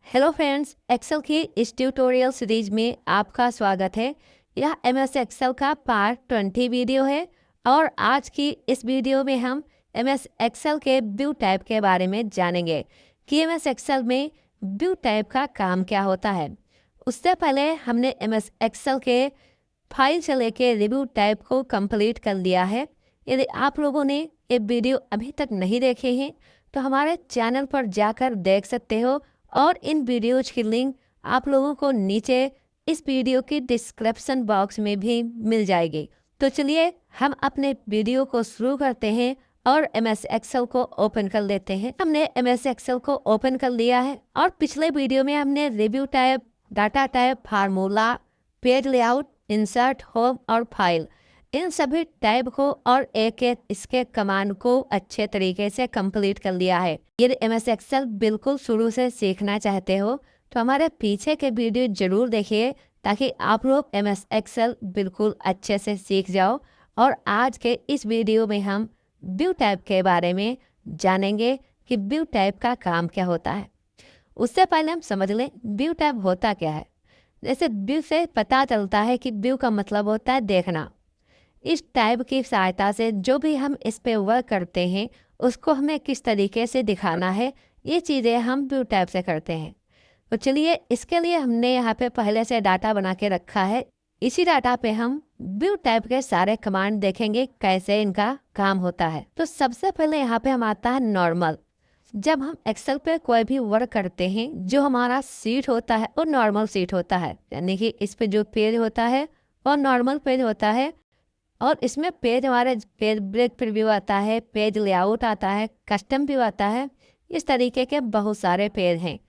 Hello friends, Excel की इस tutorial series में आपका स्वागत है। यह एमएस एक्सेल का पार्ट 20 वीडियो है और आज की इस वीडियो में हम एमएस एक्सेल के व्यू टाइप के बारे में जानेंगे कि एमएस एक्सेल में व्यू टाइप का काम क्या होता है। उससे पहले हमने एमएस एक्सेल के फाइल से लेके रिव्यू टाइप को कंप्लीट कर लिया है। यदि आप लोगों ने ये वीडियो अभी तक नहीं देखे हैं तो हमारे चैनल पर जाकर देख सकते हो और इन वीडियोज की लिंक आप लोगों को नीचे इस वीडियो की डिस्क्रिप्शन बॉक्स में भी मिल जाएगी। तो चलिए हम अपने वीडियो को शुरू करते हैं और एमएस एक्सेल को ओपन कर लेते हैं। हमने एमएस एक्सेल को ओपन कर लिया है और पिछले वीडियो में हमने review type, data type, formula, page layout, insert, home और फाइल, इन सभी टाइप को और एक एक इसके कमांड को अच्छे तरीके से कंप्लीट कर लिया है। यदि एमएस एक्सेल बिल्कुल शुरू से सीखना चाहते हो तो हमारे पीछे के वीडियो जरूर देखिए ताकि आप लोग एमएस एक्सेल बिल्कुल अच्छे से सीख जाओ। और आज के इस वीडियो में हम व्यू टाइप के बारे में जानेंगे कि व्यू टाइप का काम क्या होता है। उससे पहले हम समझ लें व्यू टाइप होता क्या है। जैसे व्यू से पता चलता है कि व्यू का मतलब होता है देखना। इस टाइप की सहायता से जो भी हम इस पे वर्क करते हैं उसको हमें किस तरीके से दिखाना है, ये चीज़ें हम व्यू टाइप से करते हैं। तो चलिए इसके लिए हमने यहाँ पे पहले से डाटा बना के रखा है। इसी डाटा पे हम व्यू टाइप के सारे कमांड देखेंगे कैसे इनका काम होता है। तो सबसे पहले यहाँ पे हम आता है नॉर्मल। जब हम एक्सेल पे कोई भी वर्क करते हैं जो हमारा सीट होता है वो नॉर्मल सीट होता है, यानी कि इस पे जो पेज होता है वो नॉर्मल पेज होता है। और इसमें पेज हमारे पेज ब्रेक प्रीव्यू आता है, पेज लेआउट आता है, कस्टम व्यू आता है। इस तरीके के बहुत सारे पेज हैं।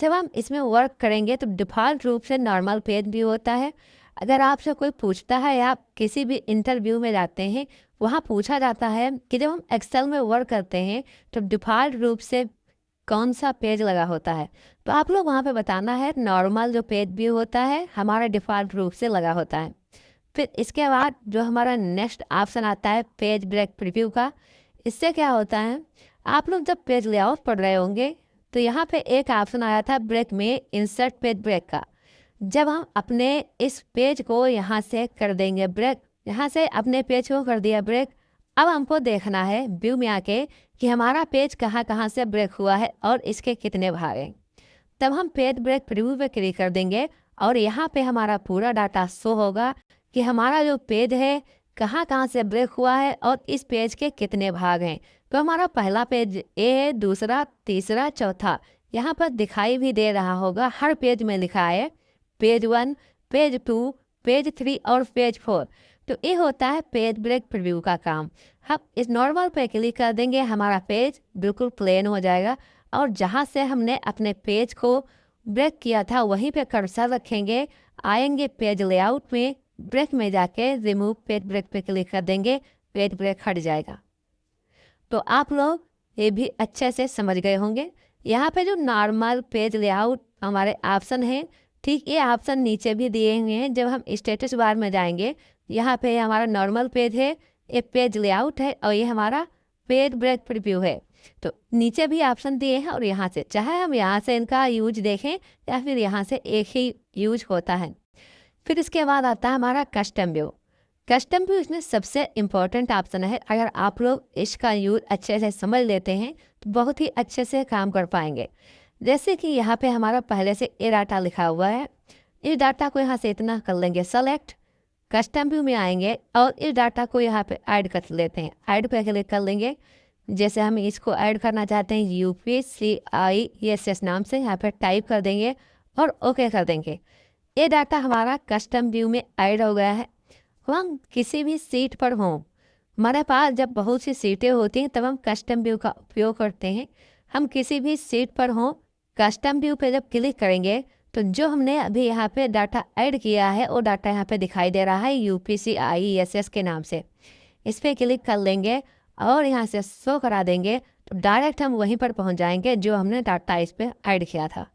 जब हम इसमें वर्क करेंगे तो डिफ़ॉल्ट रूप से नॉर्मल पेज व्यू होता है। अगर आपसे कोई पूछता है या आप किसी भी इंटरव्यू में जाते हैं, वहाँ पूछा जाता है कि जब हम एक्सेल में वर्क करते हैं तो डिफ़ॉल्ट रूप से कौन सा पेज लगा होता है, तो आप लोग वहाँ पे बताना है नॉर्मल जो पेज व्यू होता है हमारा डिफ़ॉल्ट रूप से लगा होता है। फिर इसके बाद जो हमारा नेक्स्ट ऑप्शन आता है पेज ब्रेक प्रीव्यू का। इससे क्या होता है, आप लोग जब पेज लेआउट पढ़ रहे होंगे तो यहाँ पे एक ऑप्शन आया था ब्रेक में इंसर्ट पेज ब्रेक का। जब हम अपने इस पेज को यहाँ से कर देंगे ब्रेक, यहाँ से अपने पेज को कर दिया ब्रेक, अब हमको देखना है व्यू में आके कि हमारा पेज कहाँ कहाँ से ब्रेक हुआ है और इसके कितने भाग हैं। तब हम पेज ब्रेक प्रीव्यू पे क्लिक कर देंगे और यहाँ पे हमारा पूरा डाटा शो होगा कि हमारा जो पेज है कहाँ कहाँ से ब्रेक हुआ है और इस पेज के कितने भाग हैं। तो हमारा पहला पेज ए है, दूसरा, तीसरा, चौथा यहाँ पर दिखाई भी दे रहा होगा। हर पेज में लिखा है पेज 1, पेज 2, पेज 3 और पेज 4। तो ये होता है पेज ब्रेक प्रीव्यू का काम। हम इस नॉर्मल पे क्लिक कर देंगे, हमारा पेज बिल्कुल प्लेन हो जाएगा और जहाँ से हमने अपने पेज को ब्रेक किया था वहीं पे कर्सर रखेंगे, आएंगे पेज लेआउट में, ब्रेक में जाके रिमूव पेज ब्रेक पे क्लिक कर देंगे, पेज ब्रेक हट जाएगा। तो आप लोग ये भी अच्छे से समझ गए होंगे। यहाँ पे जो नॉर्मल पेज लेआउट हमारे ऑप्शन है, ठीक ये ऑप्शन नीचे भी दिए हुए हैं। जब हम स्टेटस बार में जाएंगे, यहाँ पे हमारा नॉर्मल पेज है, ये पेज लेआउट है और ये हमारा पेज ब्रेक प्रीव्यू है। तो नीचे भी ऑप्शन दिए हैं और यहाँ से चाहे हम यहाँ से इनका यूज देखें या फिर यहाँ से एक ही यूज होता है। फिर इसके बाद आता है हमारा कस्टम व्यू। कस्टम व्यू इसमें सबसे इम्पोर्टेंट ऑप्शन है। अगर आप लोग इसका यूज अच्छे से समझ लेते हैं तो बहुत ही अच्छे से काम कर पाएंगे। जैसे कि यहाँ पे हमारा पहले से ए डाटा लिखा हुआ है, इस डाटा को यहाँ से इतना कर लेंगे सेलेक्ट, कस्टम व्यू में आएंगे और इस डाटा को यहाँ पे ऐड कर लेते हैं। ऐड पे क्लिक कर लेंगे। जैसे हम इसको ऐड करना चाहते हैं UPCIESS नाम से, यहाँ पे टाइप कर देंगे और ओके कर देंगे। ये डाटा हमारा कस्टम व्यू में ऐड हो गया है। हम किसी भी सीट पर हों, हमारे पास जब बहुत सी सीटें होती हैं तब हम कस्टम व्यू का उपयोग करते हैं। हम किसी भी सीट पर हों, कस्टम व्यू पे जब क्लिक करेंगे तो जो हमने अभी यहाँ पे डाटा ऐड किया है वो डाटा यहाँ पे दिखाई दे रहा है UPCIESS के नाम से। इस पर क्लिक कर लेंगे और यहाँ से शो करा देंगे तो डायरेक्ट हम वहीं पर पहुँच जाएंगे जो हमने डाटा इस पर ऐड किया था।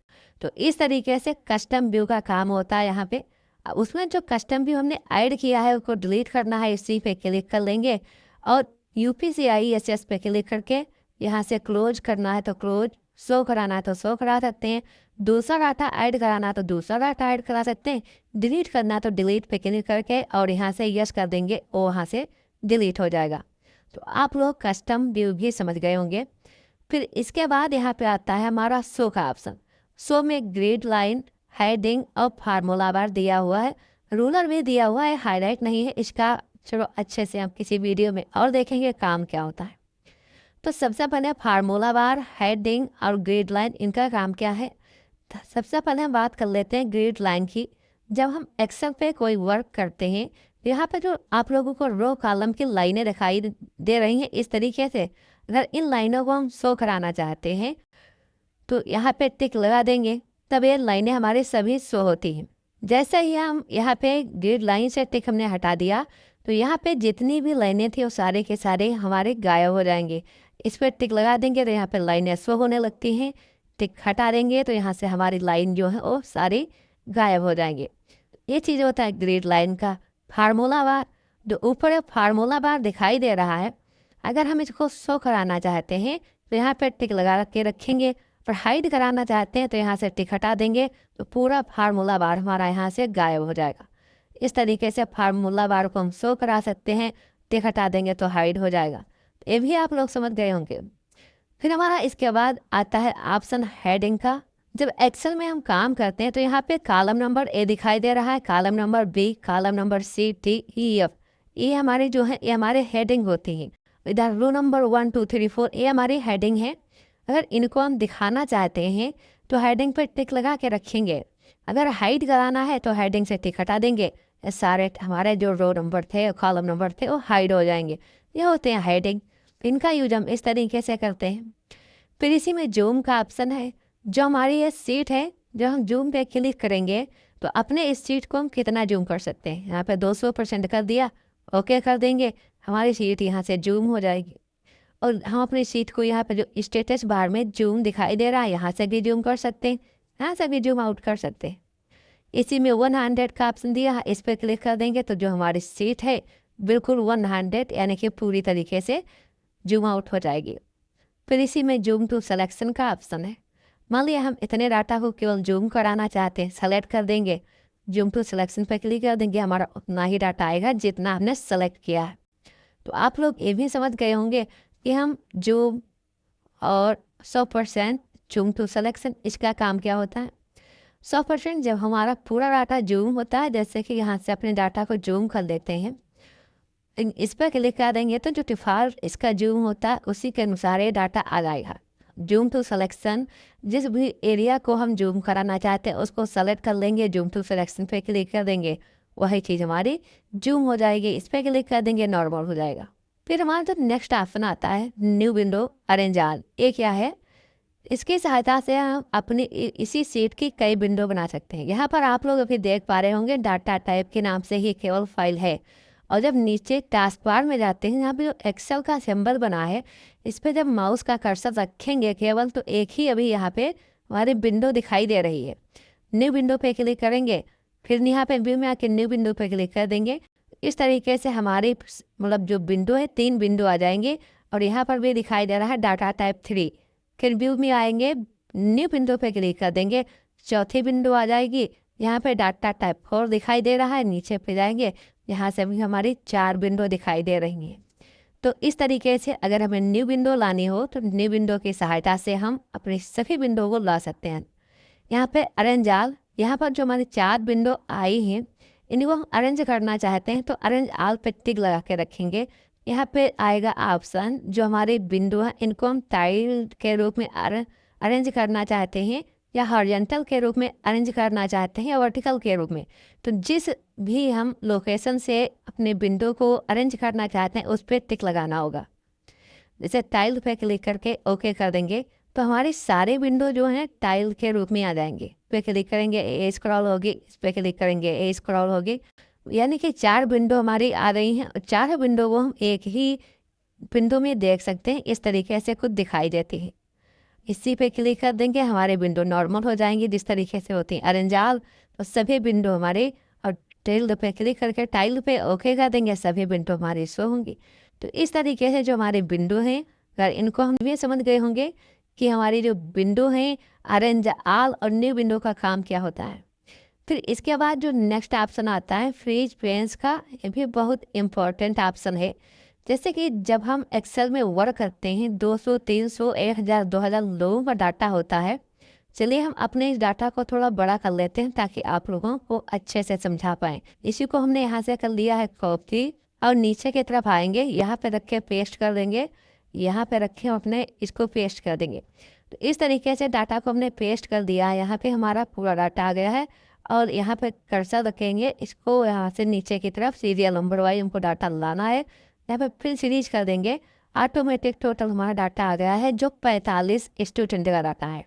तो इस तरीके से कस्टम व्यू का काम होता है। यहाँ पे उसमें जो कस्टम व्यू हमने ऐड किया है उसको डिलीट करना है, इसी पे क्लिक कर लेंगे और UPCIESS पे क्लिक करके यहाँ से क्लोज करना है तो क्लोज, शो कराना है तो शो करा सकते हैं, दूसरा डाटा ऐड कराना है तो दूसरा डाटा ऐड करा सकते हैं, डिलीट करना है तो डिलीट पे क्लिक करके और यहाँ से यस कर देंगे और वहाँ से डिलीट हो जाएगा। तो आप लोग कस्टम व्यू भी समझ गए होंगे। फिर इसके बाद यहाँ पे आता है हमारा शो का ऑप्शन। शो में ग्रिड लाइन, हेडिंग और फार्मूला बार दिया हुआ है, रूलर भी दिया हुआ है, हाईलाइट नहीं है इसका। चलो अच्छे से हम किसी वीडियो में और देखेंगे काम क्या होता है। तो सबसे पहले फार्मूला बार, हेडिंग और ग्रिड लाइन, इनका काम क्या है। सबसे पहले हम बात कर लेते हैं ग्रिड लाइन की। जब हम एक्सेल पे कोई वर्क करते हैं, यहाँ पे जो आप लोगों को रो कॉलम की लाइनें दिखाई दे रही हैं इस तरीके से, अगर इन लाइनों को हम शो कराना चाहते हैं तो यहाँ पे टिक लगा देंगे, तब ये लाइनें हमारे सभी शो होती हैं। जैसे ही हम यहाँ पे ग्रिड लाइन से टिक हमने हटा दिया तो यहाँ पे जितनी भी लाइनें थी वो सारे के सारे हमारे गायब हो जाएंगे। इस पर टिक लगा देंगे तो यहाँ पे लाइनें शो होने लगती हैं, टिक हटा देंगे तो यहाँ से हमारी लाइन जो है वो सारी गायब हो जाएंगे। ये चीज़ होता है ग्रिड लाइन का। फार्मूला बार, जो ऊपर फार्मूला बार दिखाई दे रहा है, अगर हम इसको शो कराना चाहते हैं तो यहाँ पर टिक लगा के रखेंगे, और हाइड कराना चाहते हैं तो यहाँ से टिक हटा देंगे तो पूरा फार्मूला बार हमारा यहाँ से गायब हो जाएगा। इस तरीके से फार्मूला बार को हम शो करा सकते हैं, टिक हटा देंगे तो हाइड हो जाएगा। ये भी आप लोग समझ गए होंगे। फिर हमारा इसके बाद आता है ऑप्शन हेडिंग का। जब एक्सेल में हम काम करते हैं तो यहाँ पे कॉलम नंबर ए दिखाई दे रहा है, column number B, column number C, T, E, F, ये हमारे जो है ये हमारे हेडिंग होती हैं। इधर रो नंबर 1 2 3 4 ये हमारी हेडिंग है। अगर इनको हम दिखाना चाहते हैं तो हेडिंग पर टिक लगा के रखेंगे, अगर हाइड कराना है तो हेडिंग से टिक हटा देंगे, सारे हमारे जो रो नंबर थे, कॉलम नंबर थे वो हाइड हो जाएंगे। ये होते हैं हेडिंग। इनका यूज हम इस तरीके से करते हैं। फिर इसी में जूम का ऑप्शन है। जो हमारी ये सीट है, जब हम जूम पे क्लिक करेंगे तो अपने इस सीट को हम कितना जूम कर सकते हैं, यहाँ पे 200% कर दिया, ओके कर देंगे, हमारी सीट यहाँ से जूम हो जाएगी। और हम अपनी सीट को यहाँ पे जो स्टेटस बार में जूम दिखाई दे रहा है यहाँ से भी जूम कर सकते हैं, यहाँ से भी जूम आउट कर सकते हैं। इसी में 100 का ऑप्शन दिया है, इस पर क्लिक कर देंगे तो जो हमारी सीट है बिल्कुल 100 यानी कि पूरी तरीके से जूम आउट हो जाएगी। फिर इसी में जूम टू सिलेक्शन का ऑप्शन है। मान लिया हम इतने डाटा को केवल जूम कराना चाहते हैं, सेलेक्ट कर देंगे, जूम टू सिलेक्शन पर क्लिक कर देंगे, हमारा उतना ही डाटा आएगा जितना हमने सेलेक्ट किया है। तो आप लोग ये भी समझ गए होंगे कि हम जूम और 100% जूम टू सिलेक्शन, इसका काम क्या होता है। 100% जब हमारा पूरा डाटा जूम होता है, जैसे कि यहाँ से अपने डाटा को जूम कर लेते हैं, इस पर क्लिक कर देंगे तो जो डिफ़ॉल्ट इसका जूम होता है उसी के अनुसार ये डाटा आ जाएगा। जूम टू सिलेक्शन, जिस भी एरिया को हम जूम कराना चाहते हैं उसको सेलेक्ट कर लेंगे, जूम टू सिलेक्शन पे क्लिक कर देंगे, वही चीज़ हमारी जूम हो जाएगी। इस पर क्लिक कर देंगे, नॉर्मल हो जाएगा। फिर हमारा जो नेक्स्ट ऑप्शन आता है न्यू विंडो अरेंज ऑल, ये क्या है। इसकी सहायता से हम अपनी इसी सीट की कई विंडो बना सकते हैं। यहाँ पर आप लोग अभी देख पा रहे होंगे डाटा टाइप के नाम से ही केवल फाइल है, और जब नीचे टास्क बार में जाते हैं यहाँ पे जो एक्सेल का सिंबल बना है, इस पर जब माउस का कर्सर रखेंगे केवल तो एक ही अभी यहाँ पे हमारी विंडो दिखाई दे रही है। न्यू विंडो पे क्लिक करेंगे, फिर यहाँ पे व्यू में आके न्यू विंडो पे क्लिक कर देंगे। इस तरीके से हमारी मतलब जो विंडो है 3 विंडो आ जाएंगे, और यहाँ पर भी दिखाई दे रहा है डाटा टाइप 3। फिर व्यू में आएंगे, न्यू विंडो पे क्लिक कर देंगे, चौथी विंडो आ जाएगी, यहाँ पे डाटा टाइप 4 दिखाई दे रहा है, नीचे पे जाएंगे, यहाँ से भी हमारी 4 विंडो दिखाई दे रही हैं। तो इस तरीके से अगर हमें न्यू विंडो लानी हो तो न्यू विंडो की सहायता से हम अपनी सभी विंडो को ला सकते हैं। यहाँ पे अरेंज ऑल, यहाँ पर जो हमारी 4 विंडो आई हैं इनको हम अरेंज करना चाहते हैं तो अरेंज ऑल पे टिक लगा के रखेंगे। यहाँ पे आएगा ऑप्शन, जो हमारी विंडो है इनको हम टाइल के रूप में अरेंज करना चाहते हैं, या हॉरिजॉन्टल के रूप में अरेंज करना चाहते हैं, या वर्टिकल के रूप में। तो जिस भी हम लोकेशन से अपने विंडो को अरेंज करना चाहते हैं उस पर टिक लगाना होगा। जैसे टाइल पे क्लिक करके ओके कर देंगे तो हमारे सारे विंडो जो हैं टाइल के रूप में आ जाएंगे। पे क्लिक करेंगे, ए स्क्रॉल होगी, इस पर क्लिक करेंगे, ए स्क्रॉल होगी, यानी कि 4 विंडो हमारी आ रही हैं, और 4 विंडो को हम एक ही विंडो में देख सकते हैं। इस तरीके से खुद दिखाई देती है। इसी पे क्लिक कर देंगे, हमारे विंडो नॉर्मल हो जाएंगी जिस तरीके से होती हैं अरेंज ऑल। तो सभी विंडो हमारे, और टाइल पे क्लिक करके टाइल पे ओके कर देंगे, सभी विंडो हमारी शो होंगी। तो इस तरीके से जो हमारे विंडो हैं, अगर इनको हम ये समझ गए होंगे कि हमारी जो विंडो है अरेंज ऑल और न्यू विंडो का काम क्या होता है। फिर इसके बाद जो नेक्स्ट ऑप्शन आता है फ्रीज पेन्स का, ये भी बहुत इम्पोर्टेंट ऑप्शन है। जैसे कि जब हम एक्सेल में वर्क करते हैं 200, 300, 1000, 2000 लोगों का डाटा होता है। चलिए हम अपने इस डाटा को थोड़ा बड़ा कर लेते हैं ताकि आप लोगों को अच्छे से समझा पाएँ। इसी को हमने यहाँ से कर लिया है कॉपी और नीचे की तरफ आएंगे, यहाँ पे रख के पेस्ट कर देंगे, यहाँ पे रखे अपने इसको पेस्ट कर देंगे। तो इस तरीके से डाटा को हमने पेस्ट कर दिया। यहाँ पे हमारा पूरा डाटा आ गया है और यहाँ पे कर्सर रखेंगे, इसको यहाँ से नीचे की तरफ सीरियल नंबर वाइज हमको डाटा लाना है। यहाँ पे फिर सीरीज कर देंगे, ऑटोमेटिक टोटल हमारा डाटा आ गया है जो 45 स्टूडेंट का डाटा है।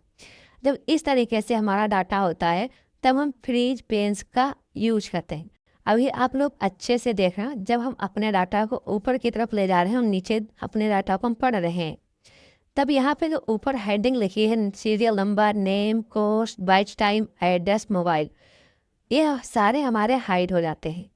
जब इस तरीके से हमारा डाटा होता है तब हम फ्रीज पेन्स का यूज करते हैं। अभी आप लोग अच्छे से देख रहे हैं, जब हम अपने डाटा को ऊपर की तरफ ले जा रहे हैं और नीचे अपने डाटा को हम पढ़ रहे हैं, तब यहाँ पे जो ऊपर हेडिंग लिखी है serial number, name, course, batch time, address, mobile, ये सारे हमारे हाइड हो जाते हैं।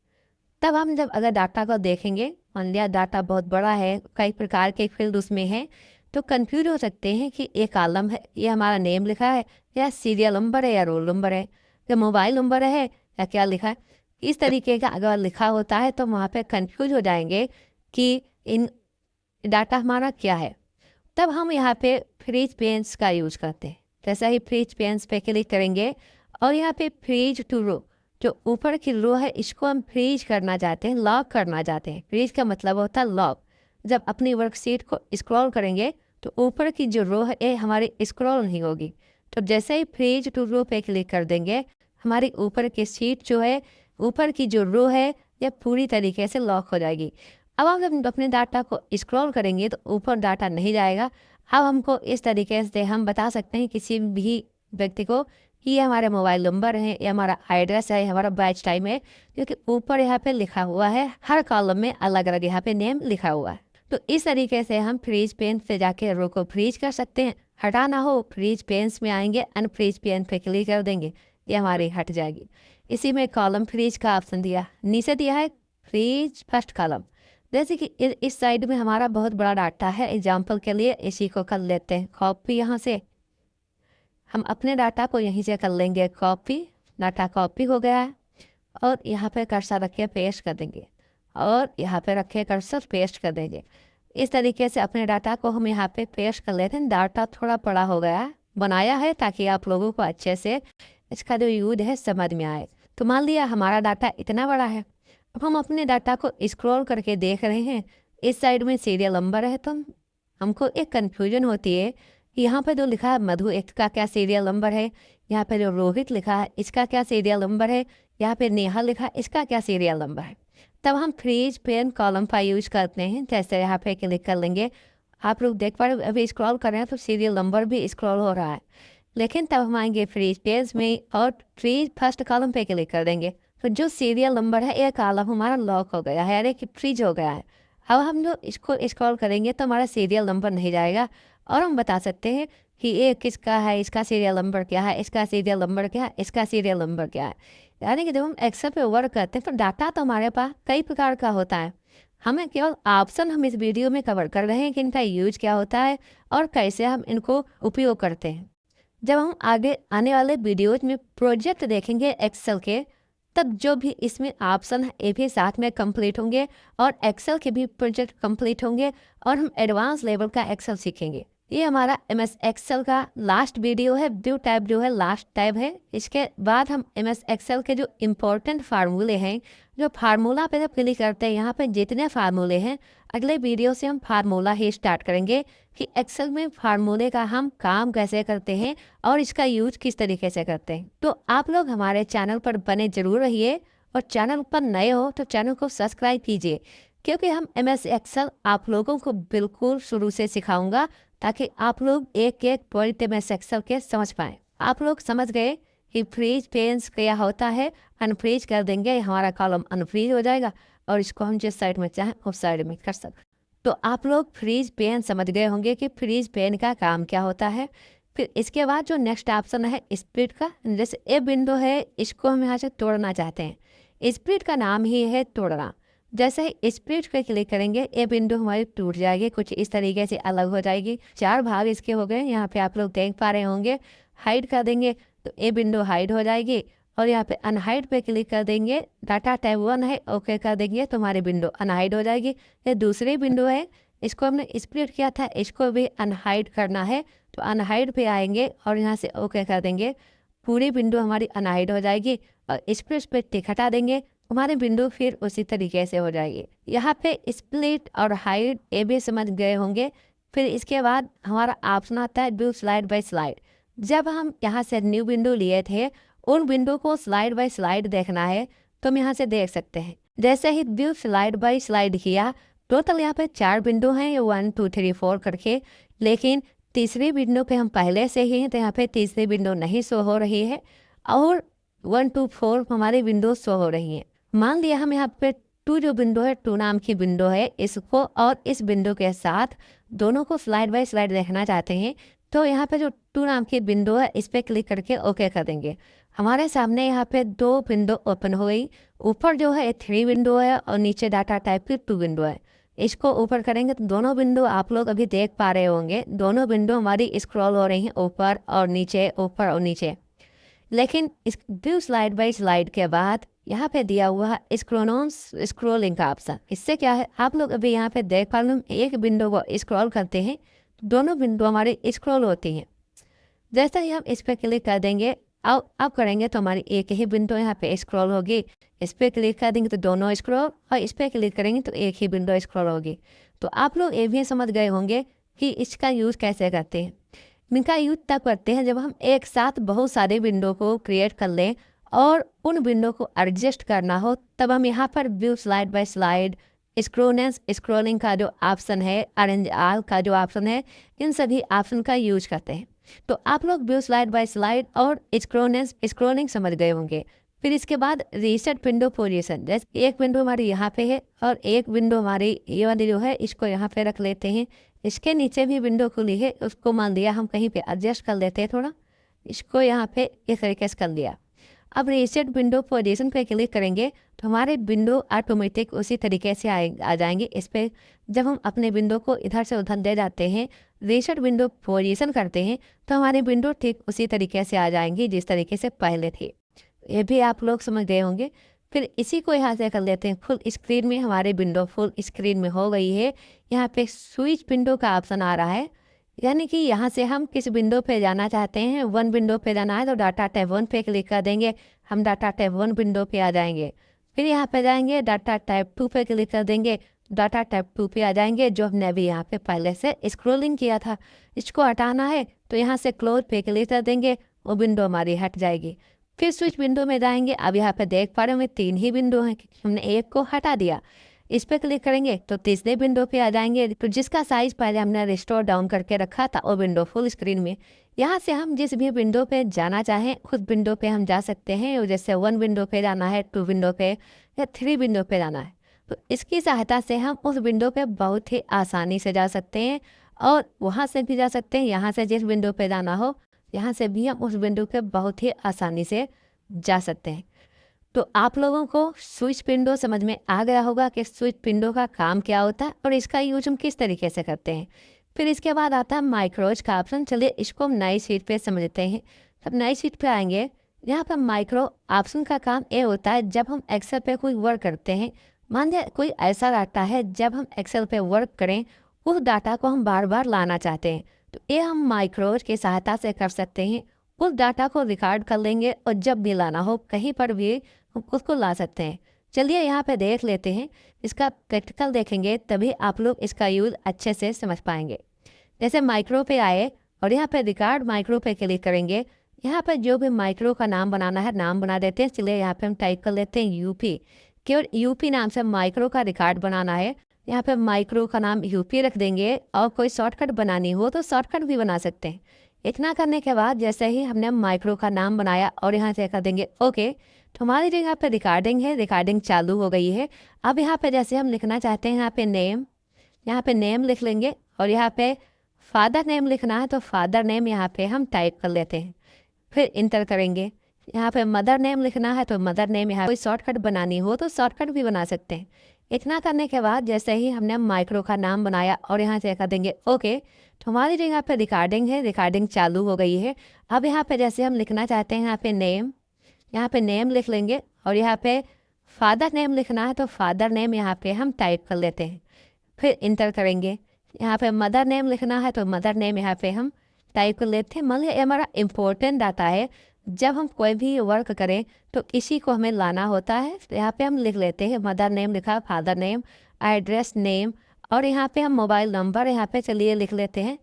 तब हम जब अगर डाटा को देखेंगे, मान लिया डाटा बहुत बड़ा है, कई प्रकार के फील्ड उसमें हैं, तो कंफ्यूज हो सकते हैं कि ये कॉलम है, ये हमारा नेम लिखा है या सीरियल नंबर है या रोल नंबर है या मोबाइल नंबर है या क्या लिखा है। इस तरीके का अगर लिखा होता है तो वहाँ पे कंफ्यूज हो जाएंगे कि इन डाटा हमारा क्या है। तब हम यहाँ पे फ्रीज पेन्स का यूज करते हैं। जैसा ही फ्रीज पेन्स पे क्लिक करेंगे और यहाँ पे फ्रीज टू रो, जो ऊपर की रो है इसको हम फ्रीज करना चाहते हैं, लॉक करना चाहते हैं। फ्रीज का मतलब होता है लॉक। जब अपनी वर्कशीट को स्क्रॉल करेंगे तो ऊपर की जो रो है ये हमारी स्क्रॉल नहीं होगी। तो जैसे ही फ्रीज टू रो पे क्लिक कर देंगे, हमारी ऊपर की शीट जो है, ऊपर की जो रो है, ये पूरी तरीके से लॉक हो जाएगी। अब हम जब अपने डाटा को स्क्रॉल करेंगे तो ऊपर डाटा नहीं जाएगा। अब हमको इस तरीके से हम बता सकते हैं किसी भी व्यक्ति को कि ये हमारे मोबाइल नंबर है, ये हमारा एड्रेस है, हमारा बैच टाइम है, क्योंकि ऊपर यहाँ पे लिखा हुआ है, हर कॉलम में अलग अलग यहाँ पे नेम लिखा हुआ है। तो इस तरीके से हम फ्रीज पेन से जाके रो को फ्रीज कर सकते हैं। हटाना हो फ्रीज पेन्स में आएंगे, अनफ्रीज पेन पे क्लिक कर देंगे, ये हमारी हट जाएगी। इसी में कॉलम फ्रीज का ऑप्शन दिया, नीचे दिया है फ्रीज फर्स्ट कॉलम। जैसे कि इस साइड में हमारा बहुत बड़ा डाटा है, एग्जाम्पल के लिए इसी को कर लेते हैं कॉपी। यहाँ से हम अपने डाटा को यहीं से कर लेंगे कॉपी, डाटा कॉपी हो गया है और यहाँ पे कर्सर रख के पेस्ट कर देंगे और यहाँ पे रखे कर्सर पेस्ट कर देंगे। इस तरीके से अपने डाटा को हम यहाँ पे पेस्ट कर लेते हैं। डाटा थोड़ा बड़ा हो गया है, बनाया है ताकि आप लोगों को अच्छे से इसका जो यूज है समझ में आए। तो मान लिया हमारा डाटा इतना बड़ा है, अब हम अपने डाटा को स्क्रॉल करके देख रहे हैं, इस साइड में सीरियल नंबर है, तो हमको एक कन्फ्यूजन होती है कि यहाँ पे जो लिखा है मधु इसका क्या सीरियल नंबर है, यहाँ पे जो रोहित लिखा है इसका क्या सीरियल नंबर है, यहाँ पे नेहा लिखा है इसका क्या सीरियल नंबर है। तब हम फ्रीज पेन कॉलम का यूज करते हैं। जैसे यहाँ पे क्लिक कर लेंगे, आप लोग देख पा रहे अभी स्क्रॉल कर रहे हैं तो सीरियल नंबर भी स्क्रॉल हो रहा है, लेकिन तब हम आएंगे फ्रीज पेज में और फ्रीज फर्स्ट कॉलम पे क्लिक कर देंगे तो जो सीरियल नंबर है एक कॉलम हमारा लॉक हो गया है, यानी कि फ्रीज हो गया है। अब हम जो इसको स्क्रॉल करेंगे तो हमारा सीरियल नंबर नहीं जाएगा और हम बता सकते हैं कि ये किसका है, इसका सीरियल नंबर क्या है, इसका सीरियल नंबर क्या है, इसका सीरियल नंबर क्या है। यानी कि जब हम एक्सेल पे वर्क करते हैं तो डाटा तो हमारे पास कई प्रकार का होता है, हमें केवल ऑप्शन हम इस वीडियो में कवर कर रहे हैं कि इनका यूज क्या होता है और कैसे हम इनको उपयोग करते हैं। जब हम आगे आने वाले वीडियोज में प्रोजेक्ट देखेंगे एक्सेल के, तब जो भी इसमें ऑप्शन है ये भी साथ में कंप्लीट होंगे और एक्सेल के भी प्रोजेक्ट कंप्लीट होंगे और हम एडवांस लेवल का एक्सेल सीखेंगे। ये हमारा MS एक्सेल का लास्ट वीडियो है, व्यू टैब जो है लास्ट टैब है। इसके बाद हम MS एक्सेल के जो इम्पोर्टेंट फार्मूले हैं, जो फार्मूला पे जब क्लिक करते हैं यहाँ पे जितने फार्मूले हैं, अगले वीडियो से हम फार्मूला ही स्टार्ट करेंगे कि एक्सेल में फार्मूले का हम काम कैसे करते हैं और इसका यूज किस तरीके से करते हैं। तो आप लोग हमारे चैनल पर बने जरूर रहिए और चैनल पर नए हो तो चैनल को सब्सक्राइब कीजिए, क्योंकि हम MS एक्सेल आप लोगों को बिल्कुल शुरू से सिखाऊंगा ताकि आप लोग एक एक पॉइंट MS एक्सेल के समझ पाएँ। आप लोग समझ गए कि फ्रीज पेन्स क्या होता है, अनफ्रीज कर देंगे, हमारा कॉलम अनफ्रीज हो जाएगा और इसको हम जिस साइड में चाहें उस साइड में कर सकते। तो आप लोग फ्रीज पेन समझ गए होंगे कि फ्रीज पेन का काम क्या होता है। फिर इसके बाद जो नेक्स्ट ऑप्शन है स्प्लिट का, जैसे ए विंडो है इसको हम यहाँ से तोड़ना चाहते हैं, स्प्लिट का नाम ही है तोड़ना। जैसे ही स्प्लिट पे क्लिक करेंगे ये विंडो हमारी टूट जाएगी, कुछ इस तरीके से अलग हो जाएगी। 4 भाग इसके हो गए, यहाँ पे आप लोग देख पा रहे होंगे। हाइड कर देंगे तो ये विंडो हाइड हो जाएगी और यहाँ पे अनहाइड पे क्लिक कर देंगे, डाटा टैब 1 है, ओके कर देंगे तो हमारी विंडो अनहाइड हो जाएगी। ये दूसरी विंडो है, इसको हमने स्प्लिट किया था, इसको भी अनहाइड करना है तो अनहाइड पे आएंगे और यहाँ से ओके कर देंगे, पूरी विंडो हमारी अनहाइड हो जाएगी। और स्प्लिट पे टिक हटा देंगे, हमारी विंडो फिर उसी तरीके से हो जाएगी। यहाँ पे स्प्लिट और हाइड ये भी समझ गए होंगे। फिर इसके बाद हमारा ऑप्शन आता है व्यू स्लाइड बाय स्लाइड। जब हम यहाँ से न्यू विंडो लिए थे, उन विंडो को स्लाइड बाय स्लाइड देखना है तो हम यहाँ से देख सकते हैं। जैसे ही व्यू स्लाइड बाय स्लाइड किया, टोटल यहाँ पे 4 विंडो हैं, 1 2 3 4 करके, लेकिन तीसरी विंडो पे हम पहले से ही हैं तो यहाँ पे तीसरी विंडो नहीं शो हो रही है और 1 2 4 हमारी विंडो शो हो रही है। मान लिया हम यहाँ पे 2 जो विंडो है, 2 नाम की विंडो है, इसको और इस विंडो के साथ दोनों को स्लाइड बाय स्लाइड देखना चाहते हैं तो यहाँ पे जो 2 नाम की विंडो है इस पर क्लिक करके ओके कर देंगे। हमारे सामने यहाँ पे 2 विंडो ओपन हो गई। ऊपर जो है 3 विंडो है और नीचे डाटा टाइप की 2 विंडो है। इसको ऊपर करेंगे तो दोनों विंडो आप लोग अभी देख पा रहे होंगे, दोनों विंडो हमारी स्क्रॉल हो रही हैं ऊपर और नीचे, ऊपर और नीचे। लेकिन इस व्यू स्लाइड बाय स्लाइड के बाद यहाँ पे दिया हुआ है स्क्रोलिंग का ऑप्शन। इससे क्या है, आप लोग अभी यहाँ पे देख पा रहे हैं, एक विंडो को स्क्रॉल करते हैं दोनों विंडो हमारी स्क्रॉल होती हैं। जैसे ही हम इस पर क्लिक कर देंगे, अब करेंगे तो हमारी एक ही विंडो यहाँ पे स्क्रॉल होगी। इस पर क्लिक कर देंगे तो दोनों स्क्रॉल, और इस पर क्लिक करेंगे तो एक ही विंडो स्क्रॉल होगी। तो आप लोग ये भी समझ गए होंगे कि इसका यूज़ कैसे करते हैं। इनका यूज तब करते हैं जब हम एक साथ बहुत सारे विंडो को क्रिएट कर लें और उन विंडो को एडजस्ट करना हो, तब हम यहाँ पर view slide bye slide, scrolling का जो ऑप्शन है, अरेंज ऑल का जो ऑप्शन है, इन सभी ऑप्शन का यूज करते हैं। तो आप लोग व्यू स्लाइड बाय स्लाइड और स्क्रोलिंग समझ गए होंगे। फिर इसके बाद रीसेट विंडो पोजीशन, जैसे एक विंडो हमारी यहाँ पे है और एक विंडो हमारी ये वाली जो है इसको यहाँ पे रख लेते हैं। इसके नीचे भी विंडो खुली है, उसको मान लिया हम कहीं पे एडजस्ट कर लेते हैं थोड़ा, इसको यहाँ पे इस तरीके से कर लिया। अब रीसेट विंडो पोजीशन पे क्लिक करेंगे तो हमारे विंडो ऑटोमेटिक उसी तरीके से आ जाएंगे। इस पर जब हम अपने विंडो को इधर से उधर ले जाते हैं, रीसेट विंडो पोजीशन करते हैं तो हमारे विंडो ठीक उसी तरीके से आ जाएंगी जिस तरीके से पहले थी। ये भी आप लोग समझ गए होंगे। फिर इसी को यहाँ से कर लेते हैं फुल स्क्रीन में। हमारे विंडो फुल स्क्रीन में हो गई है। यहाँ पे स्विच विंडो का ऑप्शन आ रहा है, यानी कि यहाँ से हम किस विंडो पे जाना चाहते हैं। 1 विंडो पे जाना है तो डाटा टैब 1 पे क्लिक कर देंगे, हम डाटा टैब 1 विंडो पे आ जाएंगे। फिर यहाँ पे जाएंगे डाटा टैब 2 पे क्लिक कर देंगे, डाटा टैब 2 पे आ जाएंगे, जो हमने अभी यहाँ पे पहले से स्क्रोलिंग किया था। इसको हटाना है तो यहाँ से क्लोज पे क्लिक कर देंगे, वो विंडो हमारी हट जाएगी। फिर स्विच विंडो में जाएंगे, अब यहाँ पे देख पा रहे होंगे 3 ही विंडो हैं, हमने एक को हटा दिया। इस पर क्लिक करेंगे तो तीसरे विंडो पे आ जाएंगे, तो जिसका साइज पहले हमने रिस्टोर डाउन करके रखा था वो विंडो फुल स्क्रीन में। यहाँ से हम जिस भी विंडो पे जाना चाहें उस विंडो पे हम जा सकते हैं। जैसे 1 विंडो पे जाना है, 2 विंडो पे या 3 विंडो पे जाना है, तो इसकी सहायता से हम उस विंडो पे बहुत ही आसानी से जा सकते हैं और वहाँ से भी जा सकते हैं। यहाँ से जिस विंडो पे जाना हो यहाँ से भी हम उस विंडो पे बहुत ही आसानी से जा सकते हैं। तो आप लोगों को स्विच विंडो समझ में आ गया होगा कि स्विच विंडो का काम क्या होता है और इसका यूज हम किस तरीके से करते हैं। फिर इसके बाद आता है माइक्रोज का ऑप्शन। चलिए इसको हम नई शीट पे समझते हैं। तब नई शीट पे आएंगे, यहाँ पर माइक्रो ऑप्शन का काम ये होता है जब हम एक्सेल पे कोई वर्क करते हैं। मान लिया कोई ऐसा डाटा है, जब हम एक्सेल पे वर्क करें उस डाटा को हम बार बार लाना चाहते हैं, तो ये हम माइक्रोज की सहायता से कर सकते हैं। उस डाटा को रिकॉर्ड कर लेंगे और जब भी लाना हो कहीं पर भी हम उसको ला सकते हैं। चलिए यहाँ पे देख लेते हैं, इसका प्रैक्टिकल देखेंगे तभी आप लोग इसका यूज़ अच्छे से समझ पाएंगे। जैसे माइक्रो पे आए और यहाँ पे रिकॉर्ड माइक्रो पे क्लिक करेंगे, यहाँ पर जो भी माइक्रो का नाम बनाना है नाम बना देते हैं। चलिए यहाँ पे हम टाइप कर लेते हैं यूपी, केवल यूपी नाम से माइक्रो का रिकॉर्ड बनाना है। यहाँ पे माइक्रो का नाम यूपी रख देंगे और कोई शॉर्टकट बनानी हो तो शॉर्टकट भी बना सकते हैं। इतना करने के बाद जैसे ही हमने माइक्रो का नाम बनाया और यहाँ से कर देंगे ओके, तो हमारी जो यहाँ पे रिकॉर्डिंग है, रिकॉर्डिंग चालू हो गई है। अब यहाँ पे जैसे हम लिखना चाहते हैं, यहाँ पे नेम लिख लेंगे और यहाँ पे फादर नेम लिखना है तो फादर नेम यहाँ पे हम टाइप कर लेते हैं, फिर इंटर करेंगे। यहाँ पे मदर नेम लिखना है तो मदर नेम, यहाँ कोई शॉर्टकट बनानी हो तो शॉर्टकट भी बना सकते हैं। इतना करने के बाद जैसे ही हमने माइक्रो का नाम बनाया और यहाँ से कर देंगे ओके, तो हमारी जो यहाँ पे रिकॉर्डिंग है, रिकॉर्डिंग चालू हो गई है। अब यहाँ पे जैसे हम लिखना चाहते हैं, यहाँ पे नेम लिख लेंगे और यहाँ पे फादर नेम लिखना है तो फादर नेम यहाँ पे हम टाइप कर लेते हैं, फिर इंटर करेंगे। यहाँ पे मदर नेम लिखना है तो मदर नेम यहाँ पे हम टाइप कर लेते हैं। मान लीजिए हमारा इम्पोर्टेंट डाटा है, जब हम कोई भी वर्क करें तो इसी को हमें लाना होता है। तो यहाँ पे हम लिख लेते हैं मदर नेम लिखा, फादर नेम, एड्रेस नेम, और यहाँ पे हम मोबाइल नंबर यहाँ पे चलिए लिख लेते हैं।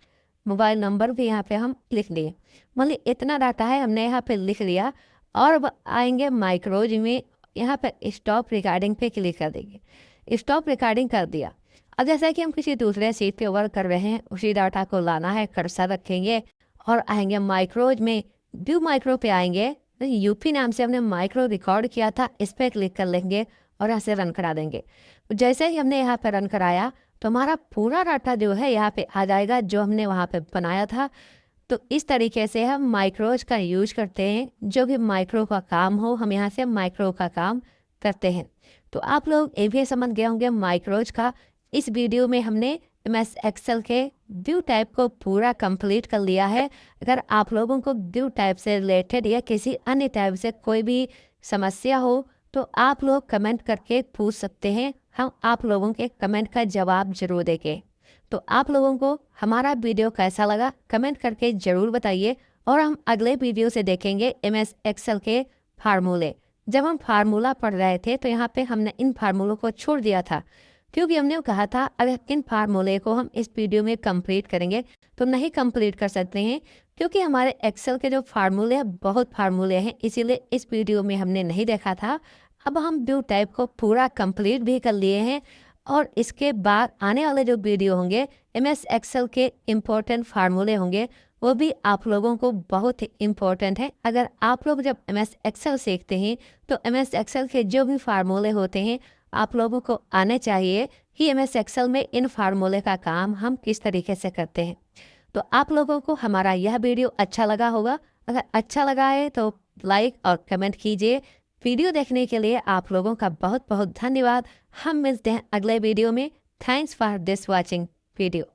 मोबाइल नंबर भी यहाँ पे हम लिख लिए। मान लीजिए इतना डाटा है हमने यहाँ पे लिख लिया, और अब आएंगे माइक्रोज में, यहाँ पे स्टॉप रिकॉर्डिंग पे क्लिक कर देंगे। स्टॉप रिकॉर्डिंग कर दिया। अब जैसा कि हम किसी दूसरे सीट पे वर्क कर रहे हैं, उसी डाटा को लाना है, कर्सर रखेंगे और आएंगे माइक्रोज में, व्यू माइक्रो पे आएंगे। यूपी नाम से हमने माइक्रो रिकॉर्ड किया था, इस पर क्लिक कर लेंगे और यहाँ से रन करा देंगे। जैसे ही हमने यहाँ पे रन कराया तो हमारा पूरा डाटा जो है यहाँ पे आ जाएगा जो हमने वहाँ पे बनाया था। तो इस तरीके से हम माइक्रोज का यूज करते हैं। जो भी माइक्रो का काम हो, हम यहाँ से माइक्रो का काम करते हैं। तो आप लोग ये भी समझ गए होंगे माइक्रोज का। इस वीडियो में हमने MS एक्सेल के व्यू टाइप को पूरा कंप्लीट कर लिया है। अगर आप लोगों को व्यू टाइप से रिलेटेड या किसी अन्य टाइप से कोई भी समस्या हो तो आप लोग कमेंट करके पूछ सकते हैं, हम आप लोगों के कमेंट का जवाब जरूर देंगे। तो आप लोगों को हमारा वीडियो कैसा लगा कमेंट करके ज़रूर बताइए, और हम अगले वीडियो से देखेंगे MS एक्सेल के फार्मूले। जब हम फार्मूला पढ़ रहे थे तो यहाँ पे हमने इन फार्मूलों को छोड़ दिया था, क्योंकि हमने कहा था अगर इन फार्मूले को हम इस वीडियो में कंप्लीट करेंगे तो नहीं कंप्लीट कर सकते हैं, क्योंकि हमारे एक्सेल के जो फार्मूले हैं बहुत फार्मूले हैं, इसीलिए इस वीडियो में हमने नहीं देखा था। अब हम व्यू टाइप को पूरा कंप्लीट भी कर लिए हैं, और इसके बाद आने वाले जो वीडियो होंगे MS एक्सेल के इम्पोर्टेंट फार्मूले होंगे, वो भी आप लोगों को बहुत ही इम्पोर्टेंट है। अगर आप लोग जब MS एक्सेल सीखते हैं तो MS एक्सेल के जो भी फार्मूले होते हैं आप लोगों को आने चाहिए कि MS एक्सेल में इन फार्मूले का काम हम किस तरीके से करते हैं। तो आप लोगों को हमारा यह वीडियो अच्छा लगा होगा। अगर अच्छा लगा है तो लाइक और कमेंट कीजिए। वीडियो देखने के लिए आप लोगों का बहुत बहुत धन्यवाद। हम मिलते हैं अगले वीडियो में। Thanks for this watching video.